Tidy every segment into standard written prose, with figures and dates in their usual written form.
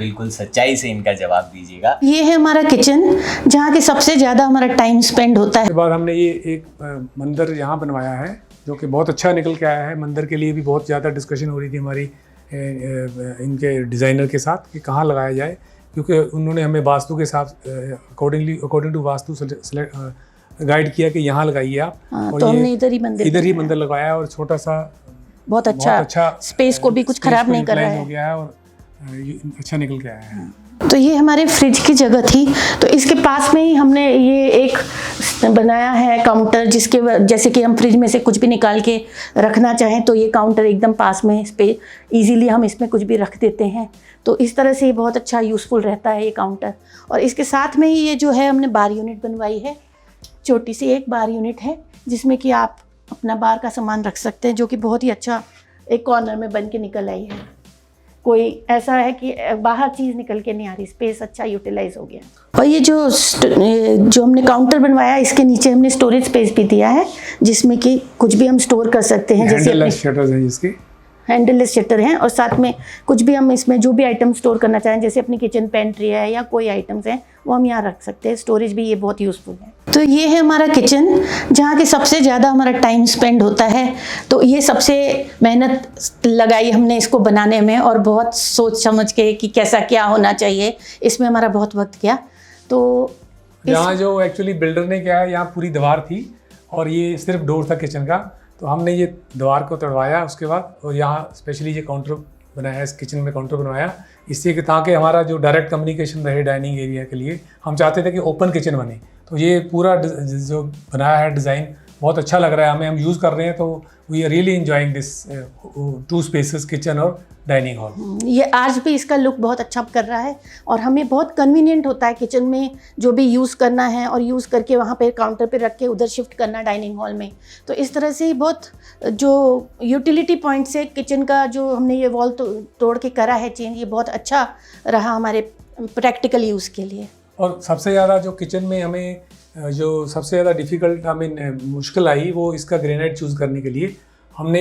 बिल्कुल सच्चाई से इनका जवाब दीजिएगा। ये है हमारा किचन जहाँ के सबसे ज़्यादा हमारा टाइम स्पेंड होता है। उसके बाद हमने ये एक मंदिर यहाँ बनवाया है जो कि बहुत अच्छा निकल के आया है। मंदिर के लिए भी बहुत ज़्यादा डिस्कशन हो रही थी हमारी इनके डिज़ाइनर के साथ कि कहाँ लगाया जाए, क्योंकि उन्होंने हमें वास्तु के हिसाब अकॉर्डिंग टू वास्तु गाइड किया कि यहाँ लगाइए आप। और तो हमने इधर ही मंदिर लगाया और छोटा सा बहुत अच्छा स्पेस को भी कुछ खराब नहीं कर रहा हो गया है और अच्छा निकल के आया है। तो ये हमारे फ्रिज की जगह थी, तो इसके पास में ही हमने ये एक बनाया है काउंटर, जिसके जैसे कि हम फ्रिज में से कुछ भी निकाल के रखना चाहें तो ये काउंटर एकदम पास में इस पे इजीली हम इसमें कुछ भी रख देते हैं। तो इस तरह से ये बहुत अच्छा यूज़फुल रहता है ये काउंटर। और इसके साथ में ही ये जो है हमने बार यूनिट बनवाई है, छोटी सी एक बार यूनिट है जिसमें कि आप अपना बार का सामान रख सकते हैं, जो कि बहुत ही अच्छा एक कॉर्नर में बन के निकल आई है। कोई ऐसा है कि बाहर चीज़ निकल के नहीं आ रही, स्पेस अच्छा यूटिलाइज हो गया। और ये जो हमने काउंटर बनवाया इसके नीचे हमने स्टोरेज स्पेस भी दिया है, जिसमें कि कुछ भी हम स्टोर कर सकते हैं। जैसे हैंडललेस शटर हैं और साथ में कुछ भी हम इसमें जो भी आइटम स्टोर करना चाहें, जैसे अपनी किचन पेंट्री है या कोई आइटम्स हैं, वो हम यहाँ रख सकते हैं। स्टोरेज भी ये बहुत यूज़फुल है। तो ये है हमारा किचन जहाँ के सबसे ज़्यादा हमारा टाइम स्पेंड होता है। तो ये सबसे मेहनत लगाई हमने इसको बनाने में और बहुत सोच समझ के कि कैसा क्या होना चाहिए, इसमें हमारा बहुत वक्त गया। तो यहाँ जो एक्चुअली बिल्डर ने क्या है, यहाँ पूरी दीवार थी और ये सिर्फ डोर था किचन का, तो हमने ये दीवार को तोड़वाया उसके बाद और यहाँ स्पेशली ये काउंटर बनाया, इस किचन में काउंटर बनवाया, इससे कि ताकि हमारा जो डायरेक्ट कम्युनिकेशन रहे डाइनिंग एरिया के लिए। हम चाहते थे कि ओपन किचन बने, तो ये पूरा जो बनाया है डिज़ाइन बहुत अच्छा लग रहा है हमें। हम यूज़ कर रहे हैं तो we are really enjoying this 2 spaces, kitchen और डाइनिंग हॉल। ये आज भी इसका लुक बहुत अच्छा कर रहा है और हमें बहुत कन्वीनियंट होता है किचन में जो भी यूज़ करना है और यूज़ करके वहाँ पे काउंटर पे रख के उधर शिफ्ट करना डाइनिंग हॉल में। तो इस तरह से बहुत जो यूटिलिटी पॉइंट से किचन का जो हमने ये वॉल तोड़ के करा है चेंज, ये बहुत अच्छा रहा हमारे प्रैक्टिकल यूज़ के लिए। और सबसे ज़्यादा जो किचन में हमें जो सबसे ज़्यादा डिफ़िकल्ट हमें मुश्किल आई वो इसका ग्रेनाइट चूज़ करने के लिए। हम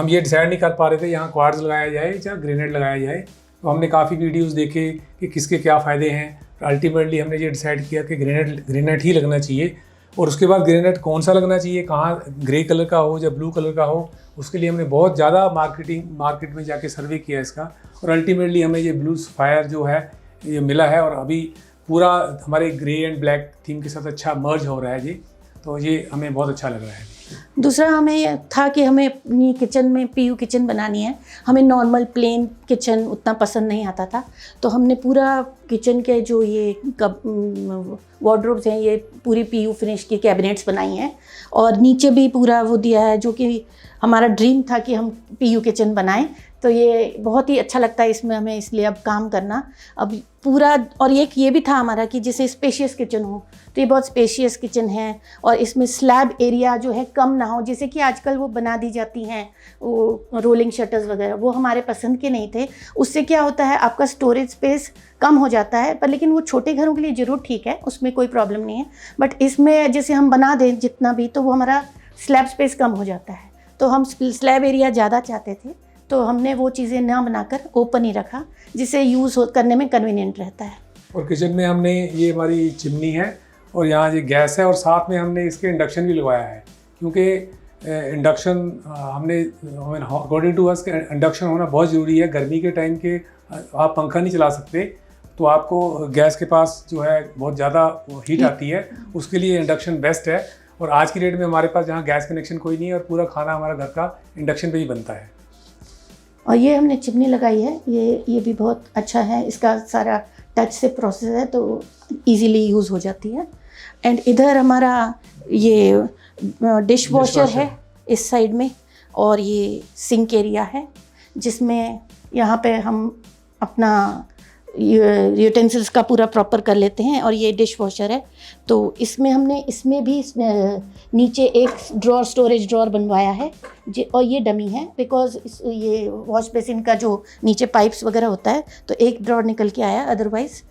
ये डिसाइड नहीं कर पा रहे थे यहाँ क्वार्ट्ज लगाया जाए या ग्रेनाइट लगाया जाए। तो हमने काफ़ी वीडियोस देखे कि किसके क्या फ़ायदे हैं। अल्टीमेटली हमने ये डिसाइड किया कि ग्रेनाइट ही लगना चाहिए। और उसके बाद ग्रेनाइट कौन सा लगना चाहिए, कहाँ ग्रे कलर का हो या ब्लू कलर का हो, उसके लिए हमने बहुत ज़्यादा मार्केट में जाके सर्वे किया इसका। और अल्टीमेटली हमें ये ब्लू सफायर जो है ये मिला है और अभी पूरा हमारे ग्रे एंड ब्लैक थीम के साथ अच्छा मर्ज हो रहा है जी। तो ये हमें बहुत अच्छा लग रहा है। दूसरा हमें यह था कि हमें अपनी किचन में पीयू किचन बनानी है। हमें नॉर्मल प्लेन किचन उतना पसंद नहीं आता था, तो हमने पूरा किचन के जो ये वार्डरोब्स हैं ये पूरी पीयू फिनिश की कैबिनेट्स बनाई हैं और नीचे भी पूरा वो दिया है, जो कि हमारा ड्रीम था कि हम पीयू किचन बनाएं। तो ये बहुत ही अच्छा लगता है इसमें हमें, इसलिए अब काम करना अब पूरा। और एक ये भी था हमारा कि जैसे स्पेशियस किचन हो, तो ये बहुत स्पेशियस किचन है और इसमें स्लैब एरिया जो है कम ना हो, जैसे कि आजकल वो बना दी जाती हैं वो रोलिंग शटर्स वगैरह, वो हमारे पसंद के नहीं थे। उससे क्या होता है आपका स्टोरेज स्पेस कम हो जाता है, पर लेकिन वो छोटे घरों के लिए ज़रूर ठीक है, उसमें कोई प्रॉब्लम नहीं है। बट इसमें जैसे हम बना दें जितना भी, तो वो हमारा स्लैब स्पेस कम हो जाता है। तो हम स्लैब एरिया ज़्यादा चाहते थे, तो हमने वो चीज़ें ना बनाकर ओपन ही रखा, जिससे यूज़ करने में कन्वीनियंट रहता है। और किचन में हमने ये हमारी चिमनी है और यहाँ ये गैस है और साथ में हमने इसके इंडक्शन भी लगवाया है, क्योंकि इंडक्शन हमने अकॉर्डिंग टू अस इंडक्शन होना बहुत ज़रूरी है। गर्मी के टाइम के आप पंखा नहीं चला सकते, तो आपको गैस के पास जो है बहुत ज़्यादा हीट आती है, उसके लिए इंडक्शन बेस्ट है। और आज की डेट में हमारे पास जहाँ गैस कनेक्शन कोई नहीं है और पूरा खाना हमारा घर का इंडक्शन पे ही बनता है। और ये हमने चिमनी लगाई है, ये भी बहुत अच्छा है, इसका सारा टच से प्रोसेस है तो इजीली यूज़ हो जाती है। एंड इधर हमारा ये डिश वॉशर है इस साइड में, और ये सिंक एरिया है जिसमें यहाँ पे हम अपना यूटेंसिल्स का पूरा प्रॉपर कर लेते हैं। और ये डिश वॉशर है, तो इसमें भी नीचे एक स्टोरेज ड्रॉर बनवाया है और ये डमी है, बिकॉज ये वॉश बेसिन का जो नीचे पाइप्स वगैरह होता है तो एक ड्रॉर निकल के आया, अदरवाइज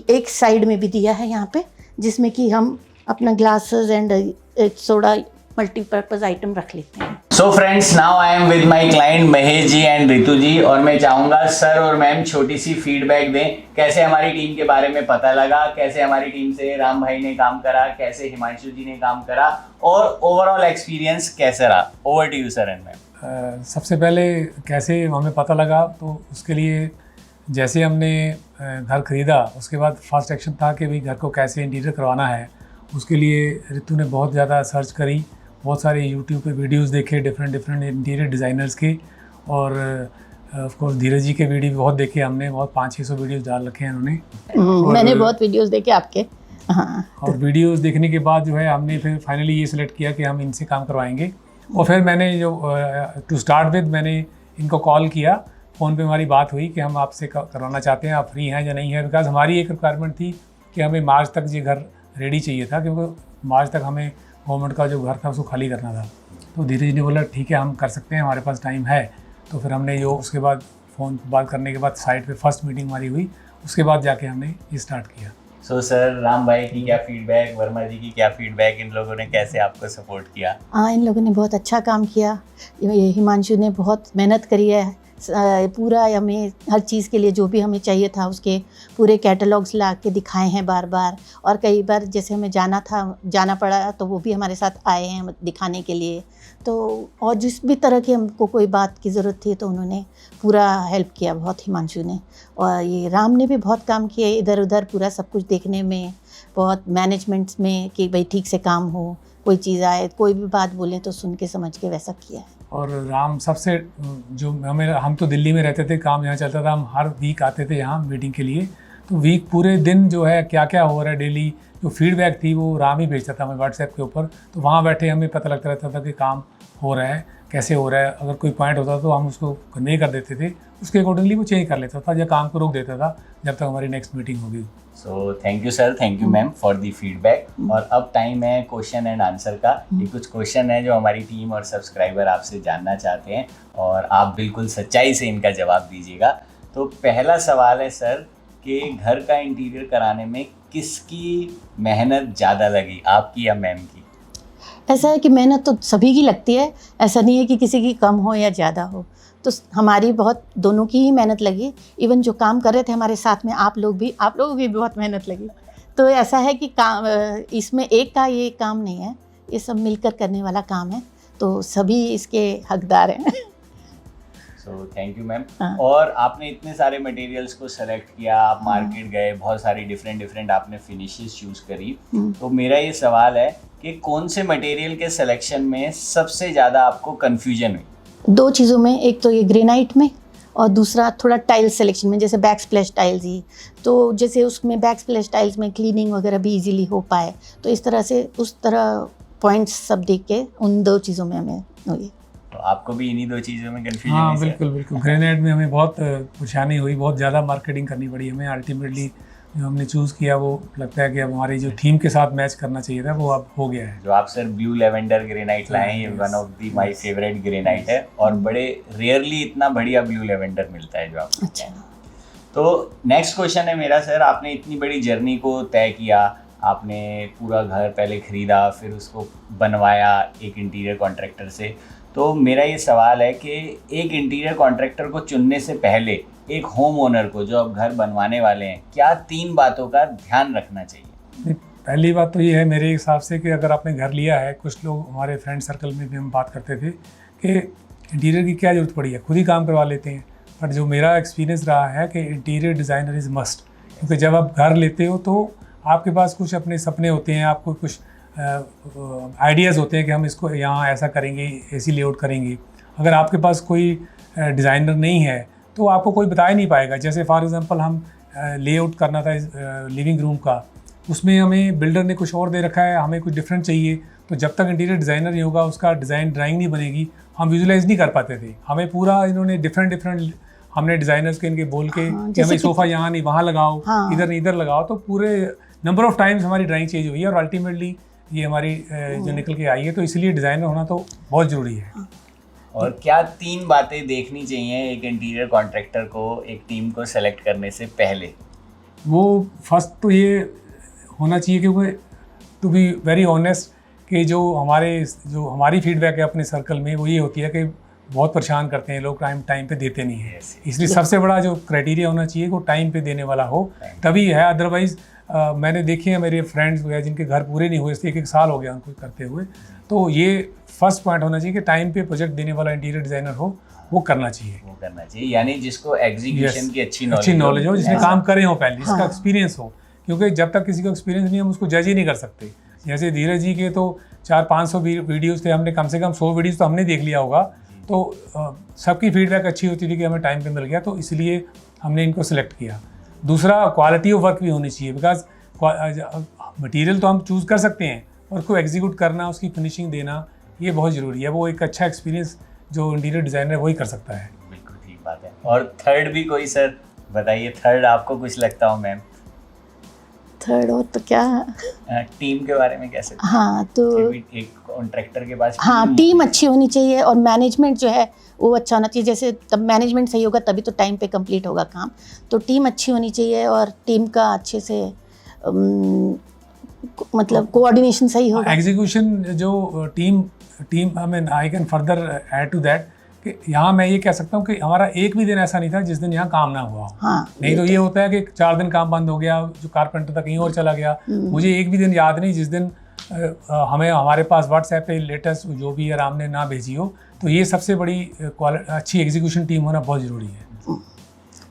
एक साइड में भी दिया है यहाँ पे, जिसमें कि हम अपना glasses and soda multipurpose item रख लेते हैं। So friends, now I am with my client Mahesh ji and Ritu ji, और मैं चाहूंगा सर और मैम छोटी सी फीडबैक दें, कैसे हमारी टीम के बारे में पता लगा, कैसे हमारी टीम से राम भाई ने काम करा, कैसे हिमांशु जी ने काम करा, और ओवरऑल एक्सपीरियंस कैसा रहा। Over to you sir and ma'am. सबसे पहले कैसे हमें पता लगा, तो उसके लिए जैसे हमने घर ख़रीदा उसके बाद फर्स्ट एक्शन था कि भाई घर को कैसे इंटीरियर करवाना है। उसके लिए रितु ने बहुत ज़्यादा सर्च करी, बहुत सारे यूट्यूब पे वीडियोस देखे डिफरेंट इंटीरियर डिज़ाइनर्स के, और ऑफ कोर्स धीरज जी के वीडियो भी बहुत देखे हमने, बहुत 500-600 वीडियोस डाल रखे हैं उन्होंने। मैंने बहुत वीडियोस देखे आपके। हाँ, और वीडियोस देखने के बाद जो है हमने फिर फाइनली ये सिलेक्ट किया कि हम इनसे काम करवाएंगे। और फिर मैंने जो टू स्टार्ट विद मैंने इनको कॉल किया, फ़ोन पे हमारी बात हुई कि हम आपसे करवाना चाहते हैं, आप फ्री हैं या नहीं है, बिकॉज हमारी एक रिक्वायरमेंट थी कि हमें मार्च तक ये घर रेडी चाहिए था, क्योंकि मार्च तक हमें गवर्नमेंट का जो घर था उसको खाली करना था। तो धीरज ने बोला ठीक है हम कर सकते हैं, हमारे पास टाइम है। तो फिर हमने जो उसके बाद फ़ोन पर बात करने के बाद साइट पे फर्स्ट मीटिंग हमारी हुई, उसके बाद जाके हमने ये स्टार्ट किया। सो सर, राम भाई की क्या फीडबैक, वर्मा जी की क्या फीडबैक, इन लोगों ने कैसे आपको सपोर्ट किया? हाँ, इन लोगों ने बहुत अच्छा काम किया। ये हिमांशु ने बहुत मेहनत करी है, पूरा हमें हर चीज़ के लिए जो भी हमें चाहिए था उसके पूरे कैटलॉग्स ला के दिखाए हैं बार बार। और कई बार जैसे हमें जाना पड़ा तो वो भी हमारे साथ आए हैं दिखाने के लिए। तो और जिस भी तरह की हमको कोई बात की ज़रूरत थी तो उन्होंने पूरा हेल्प किया बहुत, हिमांशु ने। और ये राम ने भी बहुत काम किया इधर उधर पूरा सब कुछ देखने में, बहुत मैनेजमेंट्स में कि भाई ठीक से काम हो, कोई चीज़ आए कोई भी बात बोलें तो सुन के समझ के वैसा किया है। और राम सबसे जो हम तो दिल्ली में रहते थे, काम यहाँ चलता था, हम हर वीक आते थे यहाँ मीटिंग के लिए। तो वीक पूरे दिन जो है क्या क्या हो रहा है डेली, जो फीडबैक थी वो राम ही भेजता था हमें व्हाट्सएप के ऊपर। तो वहाँ बैठे हमें पता लगता रहता था कि काम हो रहा है, कैसे हो रहा है। अगर कोई पॉइंट होता तो हम उसको कन्वे कर देते थे, उसके अकॉर्डिंगली वो चेंज कर लेता था या काम को रोक देता था जब तक हमारी नेक्स्ट मीटिंग होगी। So thank you sir, thank you ma'am for the feedback. और अब टाइम है क्वेश्चन एंड आंसर का। ये कुछ क्वेश्चन है जो हमारी टीम और सब्सक्राइबर आपसे जानना चाहते हैं और आप बिल्कुल सच्चाई से इनका जवाब दीजिएगा। तो पहला सवाल है सर कि घर का इंटीरियर कराने में किसकी मेहनत ज़्यादा लगी, आपकी या मैम की? ऐसा है कि मेहनत तो सभी की लगती है, ऐसा नहीं है कि किसी की कम हो या ज़्यादा हो। तो हमारी बहुत दोनों की ही मेहनत लगी। इवन जो काम कर रहे थे हमारे साथ में आप लोगों की भी बहुत मेहनत लगी। तो ऐसा है कि काम इसमें एक का ये काम नहीं है, ये सब मिलकर करने वाला काम है, तो सभी इसके हकदार हैं। So thank you ma'am. हाँ। और आपने इतने सारे मटेरियल्स को सेलेक्ट किया, आप मार्केट गए, बहुत सारी डिफरेंट आपने फिनिशेस चूज करी। तो मेरा ये सवाल है कि कौन से मटेरियल के सिलेक्शन में सबसे ज़्यादा आपको कन्फ्यूजन हुई? दो चीज़ों में, एक तो ये ग्रेनाइट में और दूसरा थोड़ा टाइल सिलेक्शन में। जैसे बैक स्प्लैश टाइल्स ही, तो जैसे उसमें बैक स्प्लैश टाइल्स में क्लीनिंग वगैरह भी इजीली हो पाए, तो इस तरह से उस तरह पॉइंट्स सब देख के उन दो चीज़ों में हमें हुई। तो आपको भी इन्हीं दो चीज़ों में कन्फ्यूजन? हाँ बिल्कुल। ग्रेनाइट में हमें बहुत परेशानी हुई, बहुत ज़्यादा मार्केटिंग करनी पड़ी हमें। अल्टीमेटली जो हमने चूज़ किया वो लगता है कि अब हमारी जो थीम के साथ मैच करना चाहिए था वो अब हो गया है। जो आप सर ब्लू लेवेंडर ग्रेनाइट लाए हैं, ये one of the my favourite granite है और बड़े रेयरली इतना बढ़िया ब्लू लेवेंडर मिलता है जो आप। अच्छा। तो नेक्स्ट क्वेश्चन है मेरा सर, आपने इतनी बड़ी जर्नी को तय किया, आपने पूरा घर पहले खरीदा, फिर उसको बनवाया एक इंटीरियर कॉन्ट्रैक्टर से। तो मेरा ये सवाल है कि एक इंटीरियर कॉन्ट्रैक्टर को चुनने से पहले एक होम ओनर को, जो अब घर बनवाने वाले हैं, क्या 3 बातों का ध्यान रखना चाहिए? पहली बात तो ये है मेरे हिसाब से कि अगर आपने घर लिया है, कुछ लोग हमारे फ्रेंड सर्कल में भी हम बात करते थे कि इंटीरियर की क्या ज़रूरत पड़ी है, खुद ही काम करवा लेते हैं। बट जो मेरा एक्सपीरियंस रहा है कि इंटीरियर डिज़ाइनर इज़ मस्ट, क्योंकि जब आप घर लेते हो तो आपके पास कुछ अपने सपने होते हैं, आपको कुछ आइडियाज़ होते हैं कि हम इसको यहाँ ऐसा करेंगे, ऐसी लेआउट करेंगे। अगर आपके पास कोई डिज़ाइनर नहीं है तो आपको कोई बता ही नहीं पाएगा। जैसे फॉर एग्जांपल हम लेआउट करना था लिविंग रूम का, उसमें हमें बिल्डर ने कुछ और दे रखा है, हमें कुछ डिफरेंट चाहिए। तो जब तक इंटीरियर डिज़ाइनर नहीं होगा, उसका डिज़ाइन ड्राइंग नहीं बनेगी, हम विजुलाइज नहीं कर पाते थे। हमें पूरा इन्होंने डिफरेंट हमने डिज़ाइनर्स के इनके बोल के कि हमें सोफ़ा यहाँ नहीं वहाँ लगाओ, इधर नहीं इधर लगाओ, तो पूरे नंबर ऑफ़ टाइम्स हमारी ड्राइंग चेंज हुई है और अल्टीमेटली ये हमारी जो निकल के आई है। तो इसलिए डिज़ाइनर होना तो बहुत ज़रूरी है। और क्या 3 बातें देखनी चाहिए एक इंटीरियर कॉन्ट्रैक्टर को एक टीम को सेलेक्ट करने से पहले? वो फर्स्ट तो ये होना चाहिए, क्योंकि टू बी वेरी ऑनेस्ट कि जो हमारी फीडबैक है अपने सर्कल में वो ये होती है कि बहुत परेशान करते हैं लोग, टाइम पे देते नहीं है। इसलिए सबसे बड़ा जो क्राइटेरिया होना चाहिए वो टाइम पे देने वाला हो, तभी है। अदरवाइज़ मैंने देखे हैं मेरे फ्रेंड्स वगैरह जिनके घर पूरे नहीं हुए, इसलिए 1 साल हो गया उनको करते हुए। तो ये फर्स्ट पॉइंट होना चाहिए कि टाइम पे प्रोजेक्ट देने वाला इंटीरियर डिज़ाइनर हो, वो करना चाहिए। यानी जिसको एग्जीक्यूशन की अच्छी नॉलेज हो, जिसने काम करे हो पहले, जिसका एक्सपीरियंस हो, क्योंकि जब तक किसी को एक्सपीरियंस नहीं हम उसको जज ही नहीं कर सकते। जैसे धीरज जी के तो 400-500 वीडियोज़ थे, हमने कम से कम 100 वीडियोज़ तो हमने देख लिया होगा। तो सबकी फीडबैक अच्छी होती थी कि हमें टाइम पे मिल गया, तो इसलिए हमने इनको सिलेक्ट किया। दूसरा, क्वालिटी ऑफ वर्क भी होनी चाहिए, बिकॉज मटेरियल तो हम चूज़ कर सकते हैं और उसको एग्जीक्यूट करना, उसकी फिनिशिंग देना, ये बहुत ज़रूरी है। वो एक अच्छा एक्सपीरियंस जो इंटीरियर डिज़ाइनर है वही कर सकता है। बिल्कुल ठीक बात है। और थर्ड भी कोई सर बताइए, थर्ड आपको कुछ लगता हो मैम? थर्ड हो तो क्या, टीम के बारे में कैसे? हाँ तो एक कॉन्ट्रैक्टर के पास हाँ टीम अच्छी होनी चाहिए और मैनेजमेंट जो है वो अच्छा होना चाहिए। जैसे तब मैनेजमेंट सही होगा तभी तो टाइम पे कंप्लीट होगा काम। तो टीम अच्छी होनी चाहिए और टीम का अच्छे से मतलब कोऑर्डिनेशन सही होगा। एग्जीक्यूशन जो team I mean I can further add to that कि यहाँ मैं ये कह सकता हूँ कि हमारा एक भी दिन ऐसा नहीं था जिस दिन यहाँ काम ना हुआ हो। हाँ, नहीं तो ये होता है कि 4 दिन काम बंद हो गया, जो कारपेंटर था कहीं और चला गया। मुझे एक भी दिन याद नहीं जिस दिन हमारे पास व्हाट्सएप पे लेटेस्ट जो भी अराम ने ना भेजी हो। तो ये सबसे बड़ी अच्छी एग्जीक्यूशन टीम होना बहुत ज़रूरी है।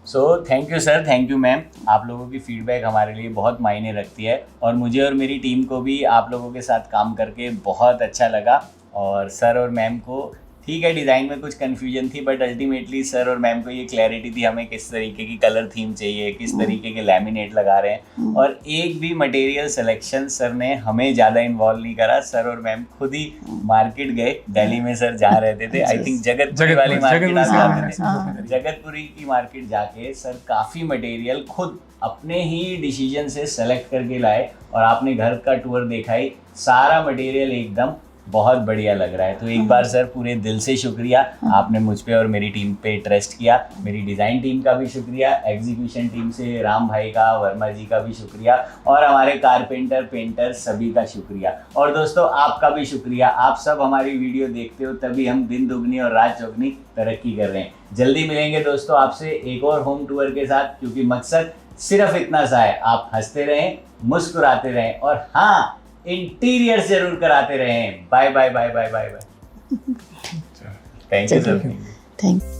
So thank you sir, thank you ma'am. आप लोगों की फीडबैक हमारे लिए बहुत मायने रखती है और मुझे और मेरी टीम को भी आप लोगों के साथ काम करके बहुत अच्छा लगा। और सर और मैम को ठीक है डिज़ाइन में कुछ कन्फ्यूजन थी, बट अल्टीमेटली सर और मैम को ये क्लैरिटी थी हमें किस तरीके की कलर थीम चाहिए, किस तरीके के लैमिनेट लगा रहे हैं। और एक भी मटेरियल सिलेक्शन सर ने हमें ज़्यादा इन्वॉल्व नहीं करा। सर और मैम खुद ही मार्केट गए। दिल्ली में सर जहाँ रहते थे, आई थिंक जगतपुरी वाली मार्केट आते थे, जगतपुरी की मार्केट जाके सर काफ़ी मटेरियल खुद अपने ही डिसीजन से सेलेक्ट करके लाए और आपने घर का टूर देखा ही, सारा मटेरियल एकदम बहुत बढ़िया लग रहा है। तो एक बार सर पूरे दिल से शुक्रिया, आपने मुझ पे और मेरी टीम पे ट्रस्ट किया। मेरी डिज़ाइन टीम का भी शुक्रिया, एग्जीक्यूशन टीम से राम भाई का, वर्मा जी का भी शुक्रिया और हमारे कारपेंटर पेंटर सभी का शुक्रिया। और दोस्तों आपका भी शुक्रिया, आप सब हमारी वीडियो देखते हो तभी हम दिन दुगनी और रात चौगनी तरक्की कर रहे हैं। जल्दी मिलेंगे दोस्तों आपसे एक और होम टूर के साथ, क्योंकि मकसद सिर्फ इतना सा है, आप हंसते रहें, मुस्कुराते रहें और हाँ इंटीरियर जरूर कराते रहें। Bye bye bye bye bye bye. Thank you sir. Thank you.